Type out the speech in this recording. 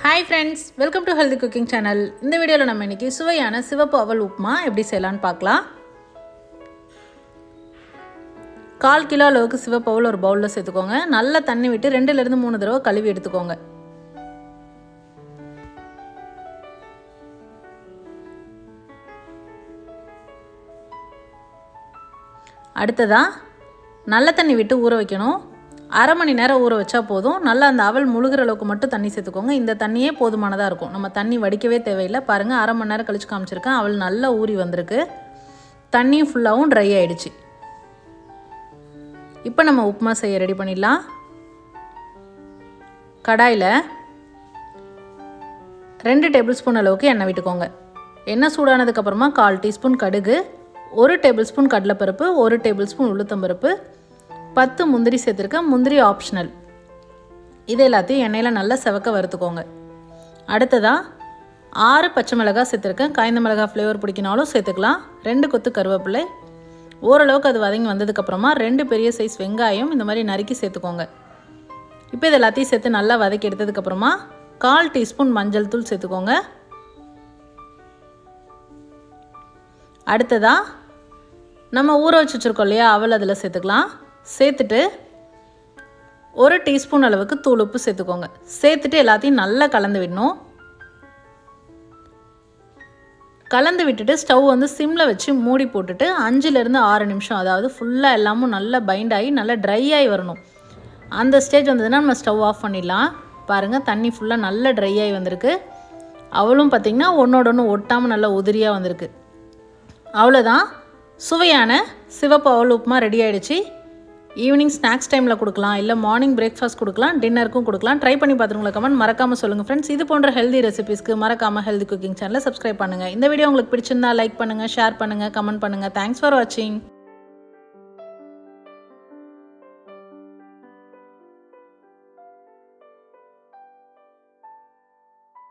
Hi friends, welcome to healthy cooking channel. இந்த வீடியோவில் நம்ம இன்றைக்கி சுவையான சிவப்பு அவல் உப்புமா எப்படி செய்யலான்னு பார்க்கலாம். 1/4 கிலோ அளவுக்கு சிவப்பு அவல் ஒரு பவுலில் சேர்த்துக்கோங்க. நல்லா தண்ணி விட்டு 2லேருந்து 3 தடவை கழுவி எடுத்துக்கோங்க. அடுத்ததாக நல்ல தண்ணி விட்டு ஊற வைக்கணும். 1/2 மணி நேரம் ஊற வச்சா போதும். நல்லா அந்த அவல் முழுகிற அளவுக்கு மட்டும் தண்ணி சேர்த்துக்கோங்க. இந்த தண்ணியே போதுமானதாக இருக்கும். நம்ம தண்ணி வடிக்கவே தேவையில்லை. பாருங்கள், 1/2 மணி நேரம் கழிச்சு காமிச்சிருக்கேன். அவல் நல்லா ஊறி வந்திருக்கு. தண்ணியும் ஃபுல்லாகவும் ட்ரை ஆகிடுச்சு. இப்போ நம்ம உப்புமா செய்ய ரெடி பண்ணிடலாம். கடாயில் 2 டேபிள் ஸ்பூன் அளவுக்கு எண்ணெய் விட்டுக்கோங்க. எண்ணெய் சூடானதுக்கப்புறமா 1/4 டீஸ்பூன் கடுகு, 1 டேபிள் ஸ்பூன் கடலைப்பருப்பு, 1 டேபிள் ஸ்பூன் உளுத்தம்பருப்பு, 10 முந்திரி சேர்த்துருக்கேன். முந்திரி ஆப்ஷனல். இது எல்லாத்தையும் எண்ணெயில் நல்லா செவக்க வறுத்துக்கோங்க. அடுத்ததாக 6 பச்சை மிளகாய் சேர்த்துருக்கேன். காய்ந்த மிளகாய் ஃப்ளேவர் பிடிக்கினாலும் சேர்த்துக்கலாம். 2 கொத்து கருவேப்பிலை. ஓரளவுக்கு அது வதங்கி வந்ததுக்கப்புறமா 2 பெரிய சைஸ் வெங்காயம் இந்த மாதிரி நறுக்கி சேர்த்துக்கோங்க. இப்போ இது எல்லாத்தையும் சேர்த்து நல்லா வதக்கி எடுத்ததுக்கப்புறமா 1/4 டீஸ்பூன் மஞ்சள் தூள் சேர்த்துக்கோங்க. அடுத்ததாக நம்ம ஊற வச்சுருக்கோம் இல்லையா, அவல் அதில் சேர்த்துக்கலாம். சேர்த்துட்டு 1 டீஸ்பூன் அளவுக்கு தூள் உப்பு சேர்த்துக்கோங்க. சேர்த்துட்டு எல்லாத்தையும் நல்லா கலந்து விடணும். கலந்து விட்டுட்டு ஸ்டவ் சிம்மில் வச்சு மூடி போட்டுட்டு 5லேருந்து 6 நிமிஷம், அதாவது ஃபுல்லாக எல்லாமும் நல்லா பைண்ட் ஆகி நல்லா ட்ரை ஆகி வரணும். அந்த ஸ்டேஜ் வந்ததுன்னா நம்ம ஸ்டவ் ஆஃப் பண்ணிடலாம். பாருங்கள், தண்ணி ஃபுல்லாக நல்லா ட்ரை ஆகி வந்திருக்கு. அவளும் பார்த்திங்கன்னா ஒன்றோட ஒன்று ஒட்டாமல் நல்லா உதிரியாக வந்திருக்கு. அவ்வளோதான், சுவையான சிவப்பு அவல் உப்புமா ரெடி ஆகிடுச்சு. ஈவினிங் ஸ்நாக்ஸ் டைமில் கொடுக்கலாம், இல்லை மார்னிங் பிரேக்ஃபாஸ்ட் கொடுக்கலாம், டின்னருக்கும் கொடுக்கலாம். ட்ரை பண்ணி பார்த்துருங்களா கமெண்ட் மறக்காமல் சொல்லுங்கள் ஃப்ரெண்ட்ஸ். இது போன்ற ஹெல்தி ரெசிபீஸ்க்கு மறக்காமல் ஹெல்தி குக்கிங் சேனலை சப்ஸ்கிரைப் பண்ணுங்கள். இந்த வீடியோ உங்களுக்கு பிடிச்சிருந்தா லைக் பண்ணுங்கள், ஷேர் பண்ணுங்கள், கமெண்ட் பண்ணுங்கள். தேங்க்ஸ் ஃபார் வாட்சிங்.